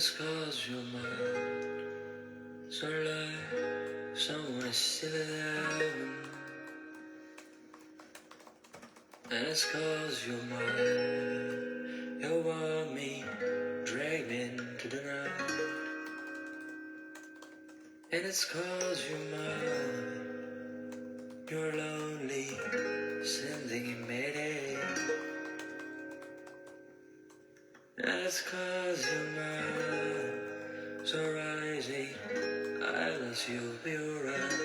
it's 'cause you're mine. So like someone is still alive. And it's 'cause you're mine. You want me dragged into the night. And it's 'cause you're mine. You're lonely, sending in Mayday. And it's 'cause you're mine. So rising, eyeless, you'll be alright.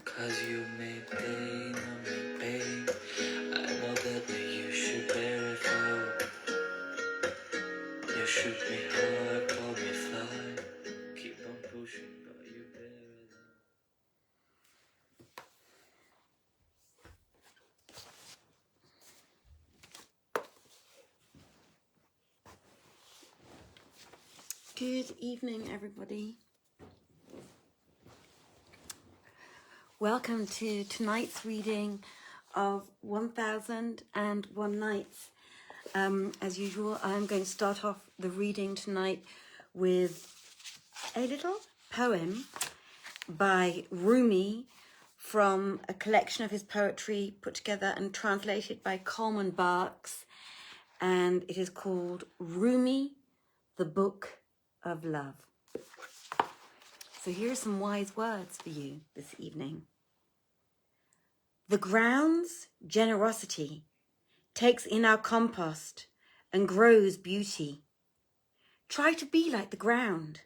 'Cause you may pain on me, babe. I know that you should bear it all. You shoot me hard, call me fly. Keep on pushing, but you bear it all. Good evening, everybody. Welcome to tonight's reading of 1001 Nights. As usual, I'm going to start off the reading tonight with a little poem by Rumi from a collection of his poetry put together and translated by Coleman Barks, and it is called Rumi, the Book of Love. So here are some wise words for you this evening. The ground's generosity takes in our compost and grows beauty. Try to be like the ground.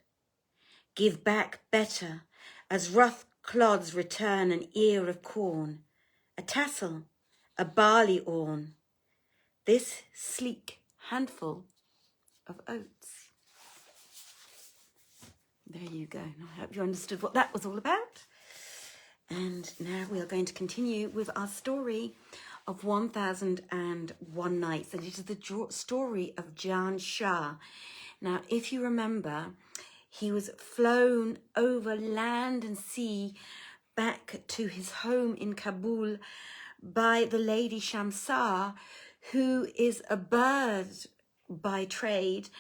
Give back better as rough clods return an ear of corn, a tassel, a barley awn, this sleek handful of oats. There you go. I hope you understood what that was all about. And now we are going to continue with our story of 1001 Nights. And it is the story of Janshah. Now, if you remember, he was flown over land and sea back to his home in Kabul by the lady Shamsah, who is a bird by trade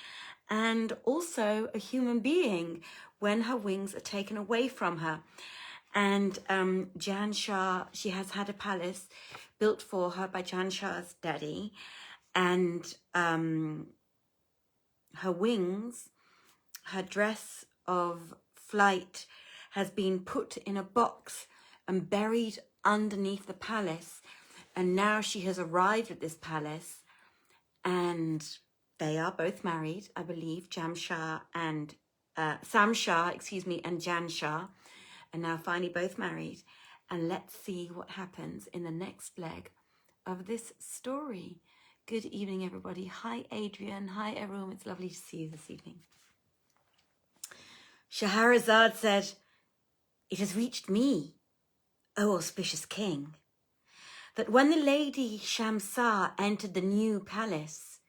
and also a human being when her wings are taken away from her. And Janshah, she has had a palace built for her by Janshah's daddy, and her wings, her dress of flight has been put in a box and buried underneath the palace. And now she has arrived at this palace, and they are both married, I believe, Samshah, and Janshah, and now finally both married. And let's see what happens in the next leg of this story. Good evening, everybody. Hi, Adrian. Hi, everyone. It's lovely to see you this evening. Shahrazad said, "It has reached me, O auspicious king, that when the lady Shamsah entered the new palace,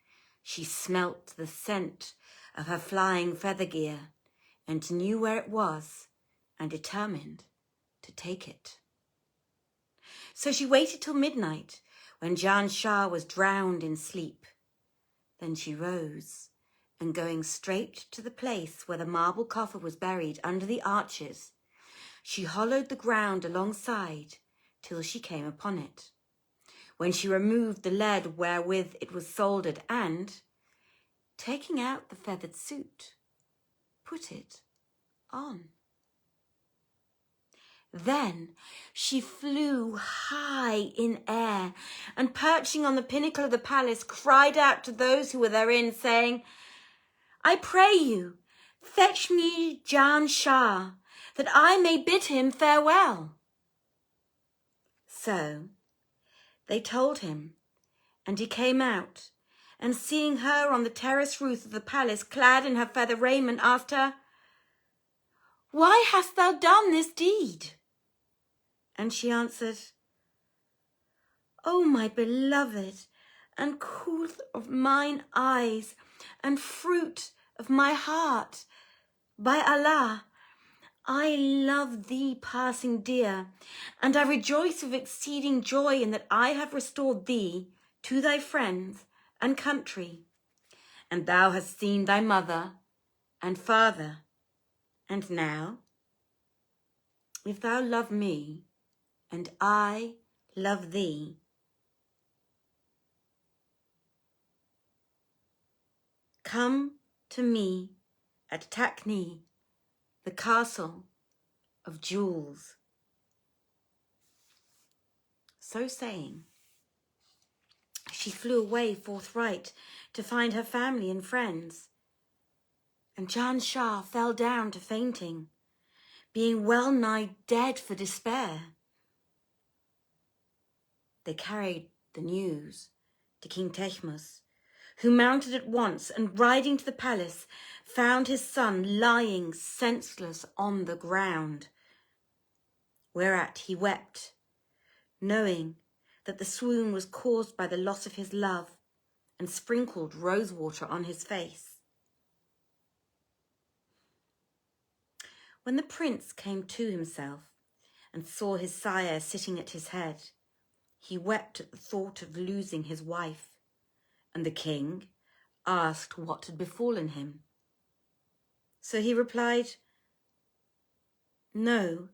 she smelt the scent of her flying feather gear and knew where it was and determined to take it. So she waited till midnight, when Janshah was drowned in sleep. Then she rose, and going straight to the place where the marble coffer was buried under the arches, she hollowed the ground alongside till she came upon it, when she removed the lead wherewith it was soldered and, taking out the feathered suit, put it on. Then she flew high in air, and perching on the pinnacle of the palace, cried out to those who were therein, saying, I pray you, fetch me Janshah, that I may bid him farewell. So they told him, and he came out, and seeing her on the terrace roof of the palace, clad in her feather raiment, asked her, Why hast thou done this deed? And she answered, O my beloved, and coolth of mine eyes, and fruit of my heart, by Allah, I love thee passing dear, and I rejoice with exceeding joy in that I have restored thee to thy friends and country. and thou hast seen thy mother and father. And now, if thou love me, and I love thee, come to me at Takni, the castle of jewels. So saying, she flew away forthright to find her family and friends. And Janshah fell down to fainting, being well nigh dead for despair. They carried the news to King Tehmus, who mounted at once and, riding to the palace, found his son lying senseless on the ground. Whereat he wept, knowing that the swoon was caused by the loss of his love, and sprinkled rosewater on his face. When the prince came to himself and saw his sire sitting at his head, he wept at the thought of losing his wife, and the king asked what had befallen him. So he replied, "Know,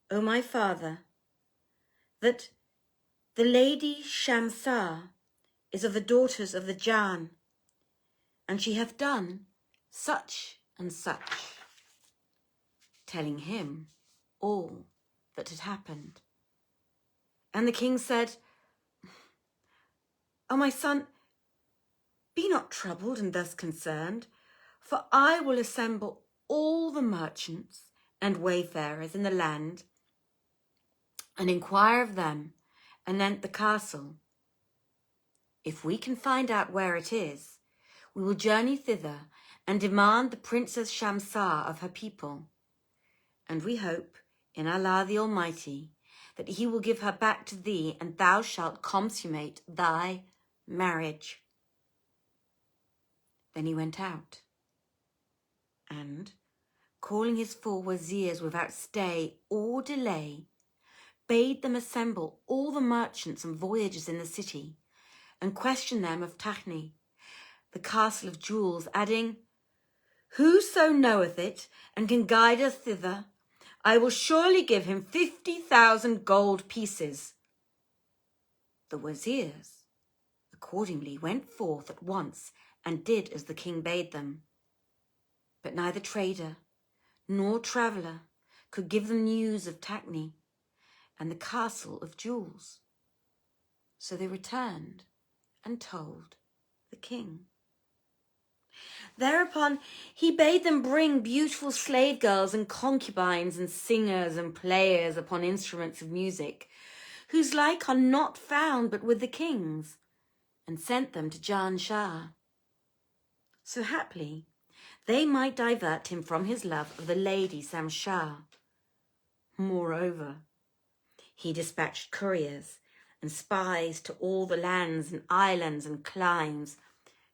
O my father, that the lady Shamsah is of the daughters of the Jan, and she hath done such and such," telling him all that had happened. And the king said, "O my son, be not troubled and thus concerned, for I will assemble all the merchants and wayfarers in the land and inquire of them anent the castle. If we can find out where it is, we will journey thither and demand the Princess Shamsah of her people. And we hope in Allah the Almighty that he will give her back to thee, and thou shalt consummate thy marriage." Then he went out and, calling his 4 wazirs without stay or delay, bade them assemble all the merchants and voyagers in the city and question them of Takni, the castle of jewels, adding, "Whoso knoweth it and can guide us thither, I will surely give him 50,000 gold pieces." The wazirs accordingly went forth at once and did as the king bade them. But neither trader nor traveller could give them news of Takni and the castle of jewels. So they returned and told the king. Thereupon he bade them bring beautiful slave girls and concubines and singers and players upon instruments of music, whose like are not found but with the kings, and sent them to Janshah. So haply they might divert him from his love of the lady Shamsah. Moreover, he dispatched couriers and spies to all the lands and islands and climes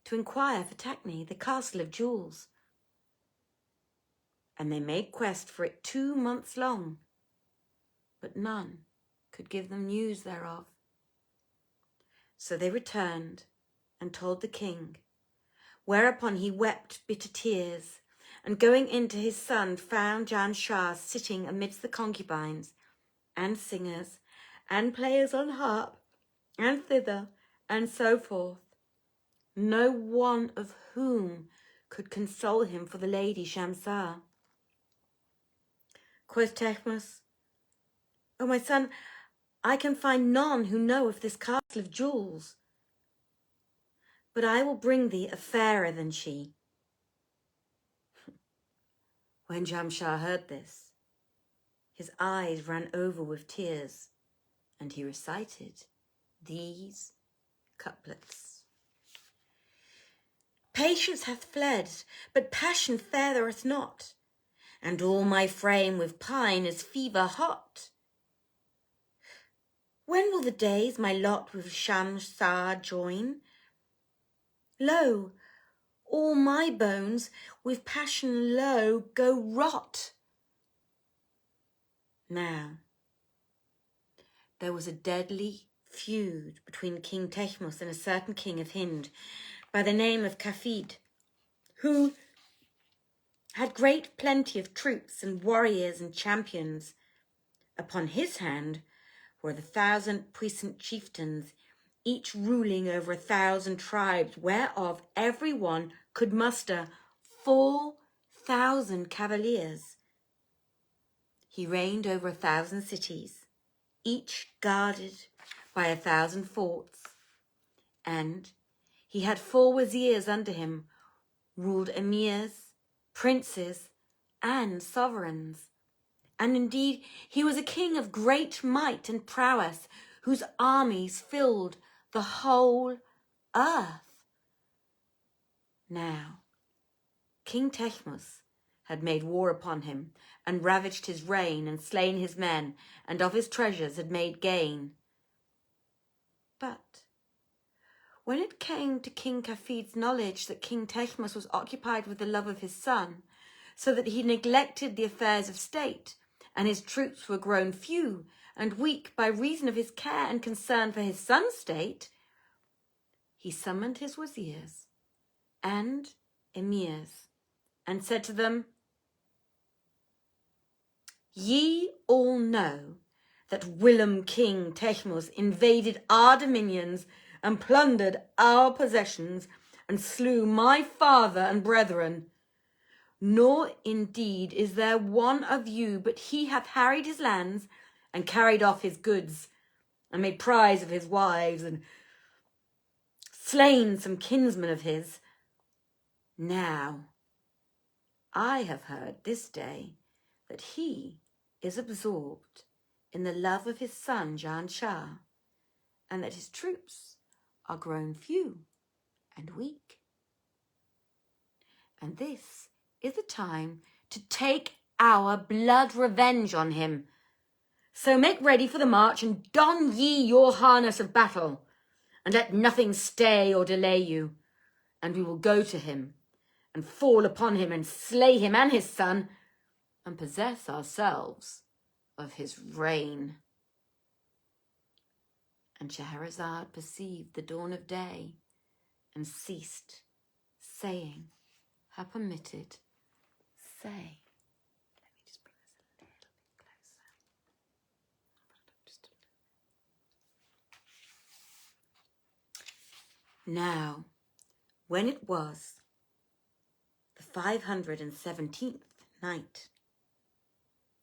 to inquire for Takni, the castle of jewels. And they made quest for it 2 months long, but none could give them news thereof. So they returned and told the king, whereupon he wept bitter tears, and going in to his son found Janshah sitting amidst the concubines and singers and players on harp and thither and so forth, no one of whom could console him for the lady Shamsah. Quoth Tehmus, "O my son, I can find none who know of this castle of jewels, but I will bring thee a fairer than she." When Janshah heard this, his eyes ran over with tears, and he recited these couplets. "Patience hath fled, but passion fareth not, and all my frame with pine is fever hot. When will the days my lot with Shamsah join? Lo, all my bones with passion low go rot." Now, there was a deadly feud between King Tehmus and a certain king of Hind, by the name of Kafid, who had great plenty of troops and warriors and champions. Upon his hand were the 1,000 puissant chieftains, each ruling over 1,000 tribes, whereof every one could muster 4,000 cavaliers. He reigned over 1,000 cities, each guarded by 1,000 forts, and he had 4 wazirs under him, ruled emirs, princes, and sovereigns. And indeed he was a king of great might and prowess, whose armies filled the whole earth. Now King Techmus had made war upon him, and ravaged his reign, and slain his men, and of his treasures had made gain. But when it came to King Kafid's knowledge that King Techmus was occupied with the love of his son, so that he neglected the affairs of state, and his troops were grown few and weak by reason of his care and concern for his son's state, he summoned his wazirs and emirs, and said to them, "Ye all know that whilom King Techmus invaded our dominions and plundered our possessions and slew my father and brethren. Nor indeed is there one of you but he hath harried his lands and carried off his goods and made prize of his wives and slain some kinsmen of his. Now I have heard this day that he is absorbed in the love of his son Janshah, and that his troops are grown few and weak. And this is the time to take our blood revenge on him. So make ready for the march, and don ye your harness of battle, and let nothing stay or delay you. And we will go to him, and fall upon him, and slay him and his son, and possess ourselves of his reign." And Scheherazade perceived the dawn of day, and ceased saying her permitted say. Let me just bring this a little bit closer. Now, when it was the 517th night,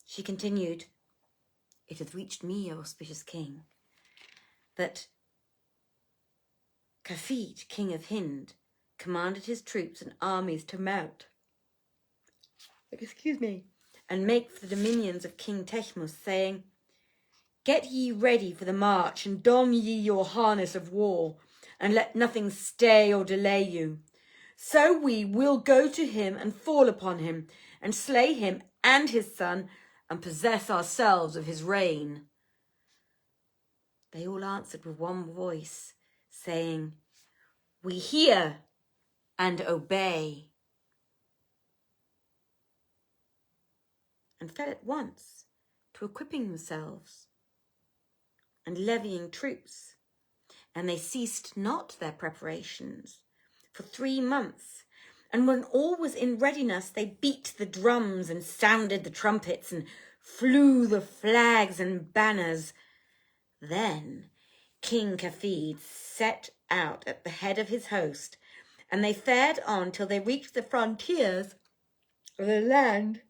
she continued, "It hath reached me, O auspicious king, that Kafid, king of Hind, commanded his troops and armies to mount, and make for the dominions of King Techmus, saying, Get ye ready for the march, and don ye your harness of war, and let nothing stay or delay you. So we will go to him and fall upon him, and slay him and his son, and possess ourselves of his reign." They all answered with one voice, saying, "We hear and obey," and fell at once to equipping themselves and levying troops. And they ceased not their preparations for 3 months. And when all was in readiness, they beat the drums and sounded the trumpets and flew the flags and banners. Then King Kafid set out at the head of his host, and they fared on till they reached the frontiers of the land,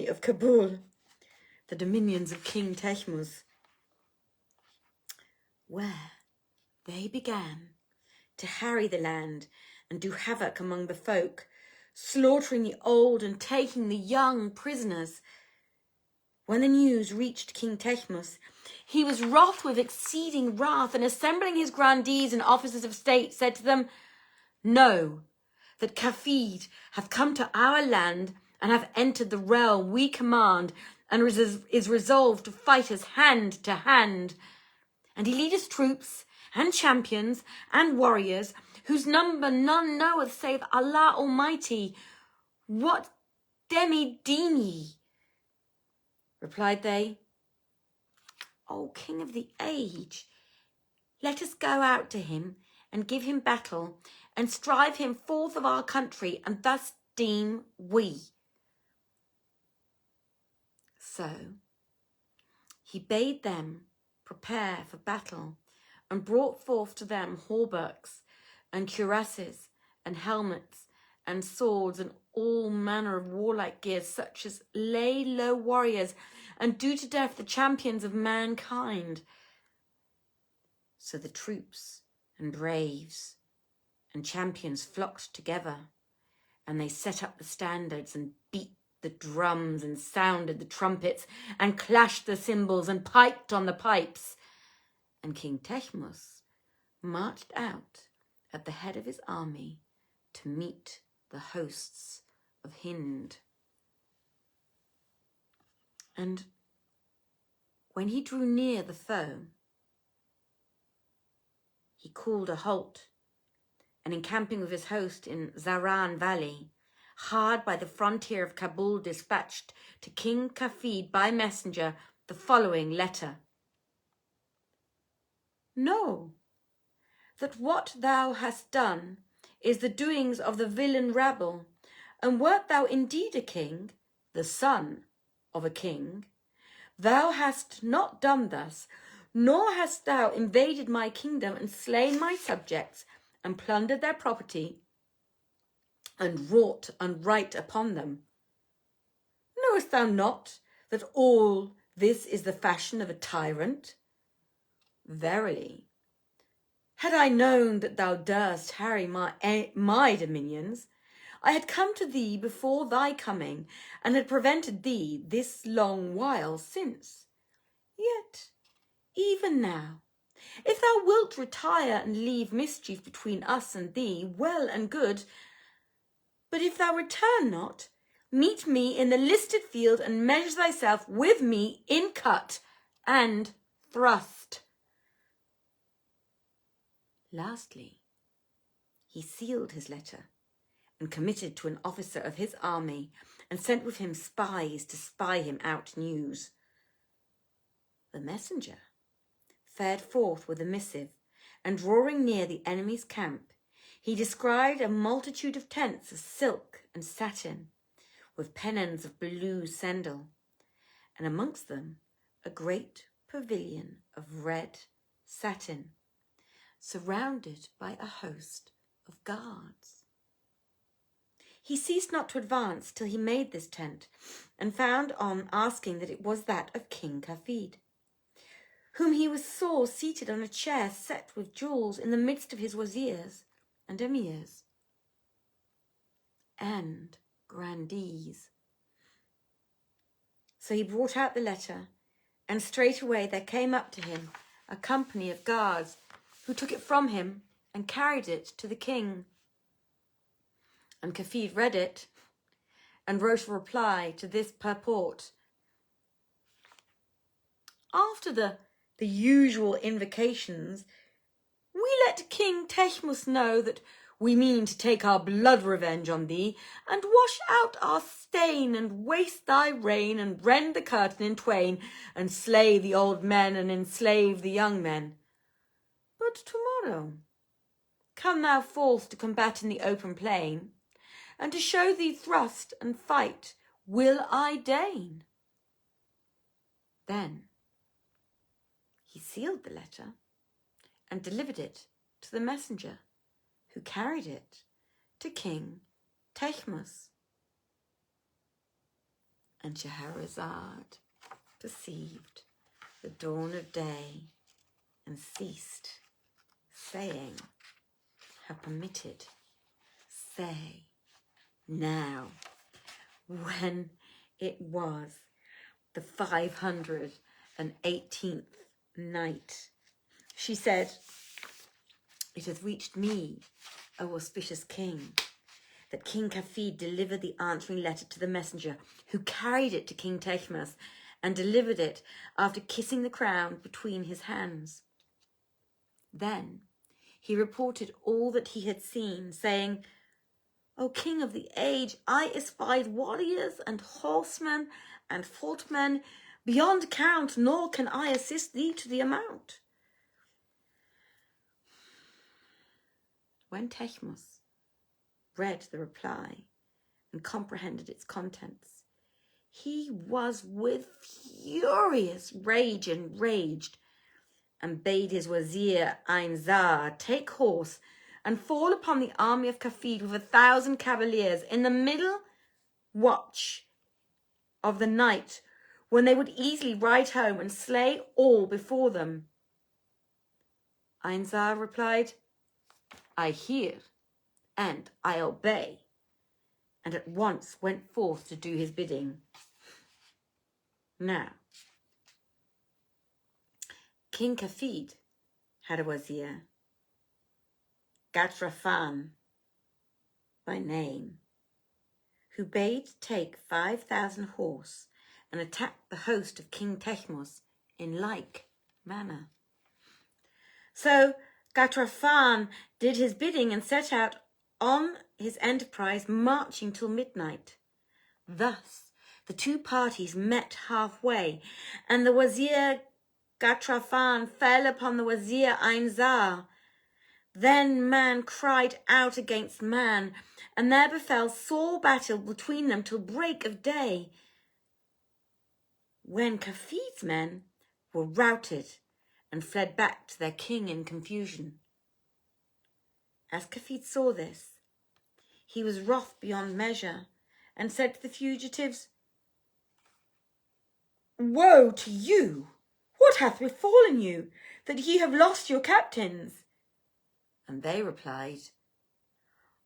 of Kabul, the dominions of King Techmus, where they began to harry the land and do havoc among the folk, slaughtering the old and taking the young prisoners. When the news reached King Techmus, he was wroth with exceeding wrath, and assembling his grandees and officers of state, said to them, "Know that Kafid hath come to our land and hath entered the realm we command, and is resolved to fight us hand to hand. And he leadeth troops and champions and warriors, whose number none knoweth save Allah Almighty. What deem ye?" Replied they, "O King of the age, let us go out to him and give him battle, and strive him forth of our country, and thus deem we. So he bade them prepare for battle, and brought forth to them hauberks, and cuirasses, and helmets, and swords, and all manner of warlike gears, such as lay low warriors, and do to death the champions of mankind. So the troops and braves and champions flocked together, and they set up the standards, and beat the drums, and sounded the trumpets, and clashed the cymbals, and piped on the pipes. And King Tehmus marched out at the head of his army to meet the hosts of Hind. And when he drew near the foe, he called a halt, and encamping with his host in Zaran Valley, hard by the frontier of Kabul, dispatched to King Kafid by messenger the following letter. Know that what thou hast done is the doings of the villain rabble, and wert thou indeed a king, the son of a king, thou hast not done thus, nor hast thou invaded my kingdom and slain my subjects and plundered their property and wrought unright upon them. Knowest thou not that all this is the fashion of a tyrant? Verily, had I known that thou durst harry my dominions, I had come to thee before thy coming, and had prevented thee this long while since. Yet, even now, if thou wilt retire and leave mischief between us and thee, well and good. But if thou return not, meet me in the listed field, and measure thyself with me in cut and thrust. Lastly, he sealed his letter and committed to an officer of his army, and sent with him spies to spy him out news. The messenger fared forth with a missive, and drawing near the enemy's camp, he descried a multitude of tents of silk and satin, with pennons of blue sendal, and amongst them a great pavilion of red satin, surrounded by a host of guards. He ceased not to advance till he made this tent, and found on asking that it was that of King Kafid, whom he saw seated on a chair set with jewels in the midst of his wazirs and emirs and grandees. So he brought out the letter, and straightway there came up to him a company of guards, who took it from him and carried it to the king. And Kafid read it and wrote a reply to this purport. After the usual invocations, we let King Tehmus know that we mean to take our blood revenge on thee, and wash out our stain, and waste thy reign, and rend the curtain in twain, and slay the old men, and enslave the young men. But tomorrow come thou forth to combat in the open plain, and to show thee thrust and fight will I deign. Then he sealed the letter and delivered it to the messenger, who carried it to King Tehmus. And Scheherazade perceived the dawn of day, and ceased saying her permitted say. Now, when it was the 518th night, she said, "It hath reached me, O auspicious king, that King Kafid delivered the answering letter to the messenger, who carried it to King Tehmus, and delivered it after kissing the crown between his hands. Then he reported all that he had seen, saying, O king of the age, I espied warriors and horsemen and footmen beyond count, nor can I assist thee to the amount." When Tehmus read the reply and comprehended its contents, he was with furious rage enraged, and bade his wazir Ain-Zar take horse and fall upon the army of Kafid with 1,000 cavaliers in the middle watch of the night, when they would easily ride home and slay all before them. Ain-Zar replied, I hear and I obey, and at once went forth to do his bidding. Now, King Kafid had a wazir, Gatrafan by name, who bade take 5,000 horse and attack the host of King Tehmus in like manner. So Gatrafan did his bidding and set out on his enterprise, marching till midnight. Thus the two parties met halfway, and the wazir Gatrafan fell upon the wazir Ain-Zar. Then man cried out against man, and there befell sore battle between them till break of day, when Kafid's men were routed and fled back to their king in confusion. As Kafid saw this, he was wroth beyond measure, and said to the fugitives, Woe to you! What hath befallen you, that ye have lost your captains? And they replied,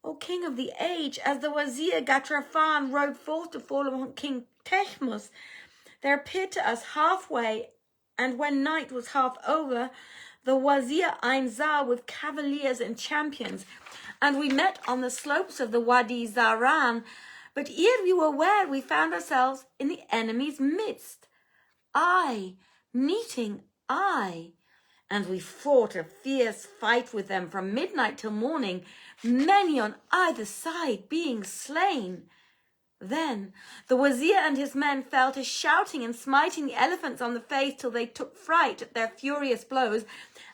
O king of the age, as the wazir Gatrafan rode forth to fall upon King Tehmus, there appeared to us halfway, and when night was half over, the wazir Ain-Zar with cavaliers and champions, and we met on the slopes of the Wadi Zaran, but ere we were ware, we found ourselves in the enemy's midst. Meeting I, and we fought a fierce fight with them from midnight till morning, many on either side being slain. Then the wazir and his men fell to shouting and smiting the elephants on the face till they took fright at their furious blows,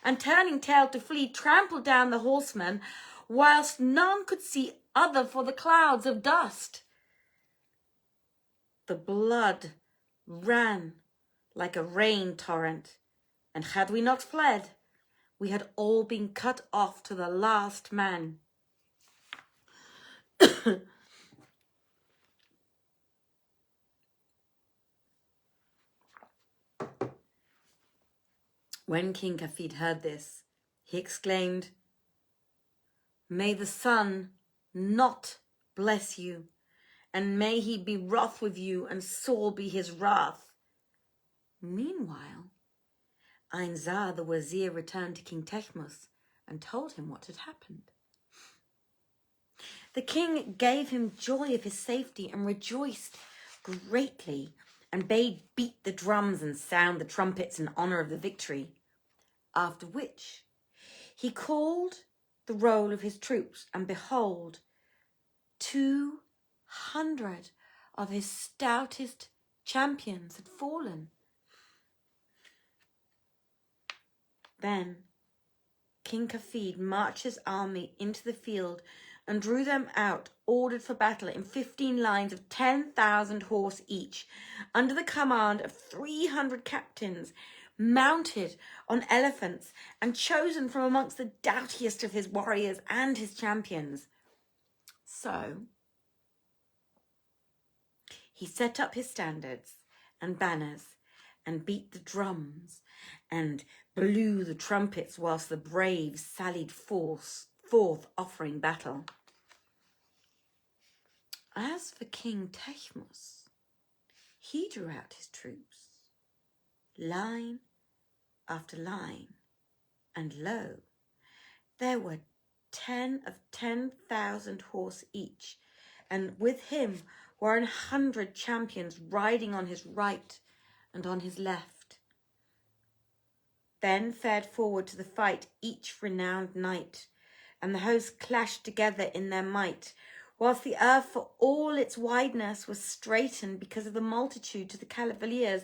and turning tail to flee, trampled down the horsemen, whilst none could see other for the clouds of dust. The blood ran like a rain torrent, and had we not fled, we had all been cut off to the last man. When King Kafid heard this, he exclaimed, May the sun not bless you, and may he be wroth with you, and sore be his wrath. Meanwhile, Ain-Zar the wazir returned to King Tehmus and told him what had happened. The king gave him joy of his safety and rejoiced greatly, and bade beat the drums and sound the trumpets in honour of the victory. After which he called the roll of his troops, and behold, 200 of his stoutest champions had fallen. Then King Kafid marched his army into the field and drew them out, ordered for battle in 15 lines of 10,000 horse each, under the command of 300 captains, mounted on elephants, and chosen from amongst the doughtiest of his warriors and his champions. So he set up his standards and banners, and beat the drums, and blew the trumpets, whilst the braves sallied forth offering battle. As for King Tehmus, he drew out his troops, line after line, and lo, there were 10 of 10,000 horse each, and with him were 100 champions riding on his right and on his left. Then fared forward to the fight each renowned knight, and the hosts clashed together in their might, whilst the earth for all its wideness was straitened because of the multitude to the cavaliers,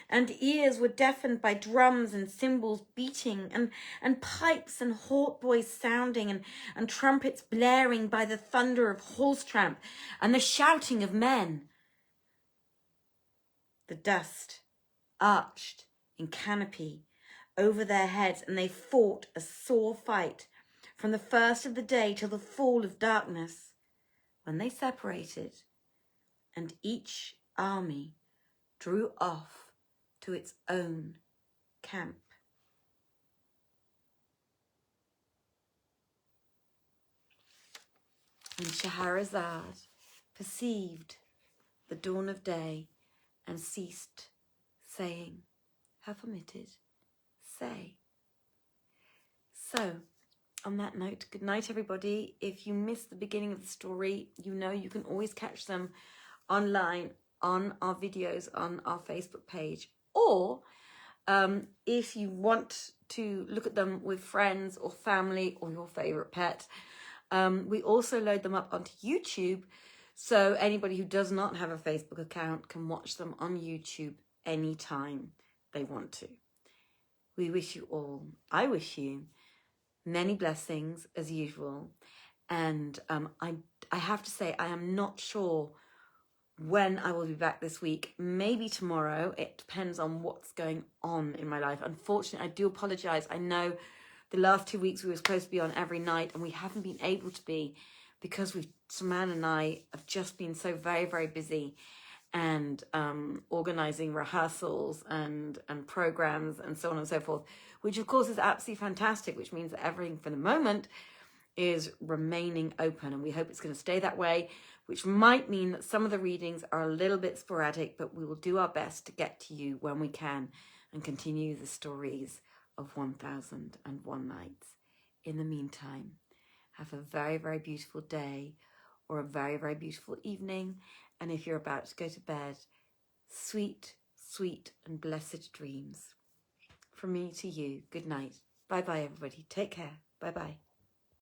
and ears were deafened by drums and cymbals beating, and pipes and hautboys sounding, and trumpets blaring by the thunder of horse tramp and the shouting of men. The dust arched in canopy over their heads, and they fought a sore fight from the first of the day till the fall of darkness, when they separated, and each army drew off to its own camp. And Scheherazade perceived the dawn of day and ceased saying her permitted say. So, on that note, good night, everybody. If you missed the beginning of the story, you know you can always catch them online on our videos on our Facebook page, or if you want to look at them with friends or family or your favorite pet, we also load them up onto YouTube, so anybody who does not have a Facebook account can watch them on YouTube anytime they want to. We wish you all, I wish you many blessings as usual, and I have to say I am not sure when I will be back this week. Maybe tomorrow. It depends on what's going on in my life. Unfortunately, I do apologise. I know the last 2 weeks we were supposed to be on every night, and we haven't been able to be because Samantha and I have just been so very, very busy, and organising rehearsals and programmes and so on and so forth, which of course is absolutely fantastic, which means that everything for the moment is remaining open, and we hope it's going to stay that way, which might mean that some of the readings are a little bit sporadic, but we will do our best to get to you when we can and continue the stories of 1001 Nights. In the meantime, have a very, very beautiful day or a very, very beautiful evening, and if you're about to go to bed, sweet, sweet and blessed dreams. From me to you, good night. Bye-bye, everybody. Take care. Bye-bye.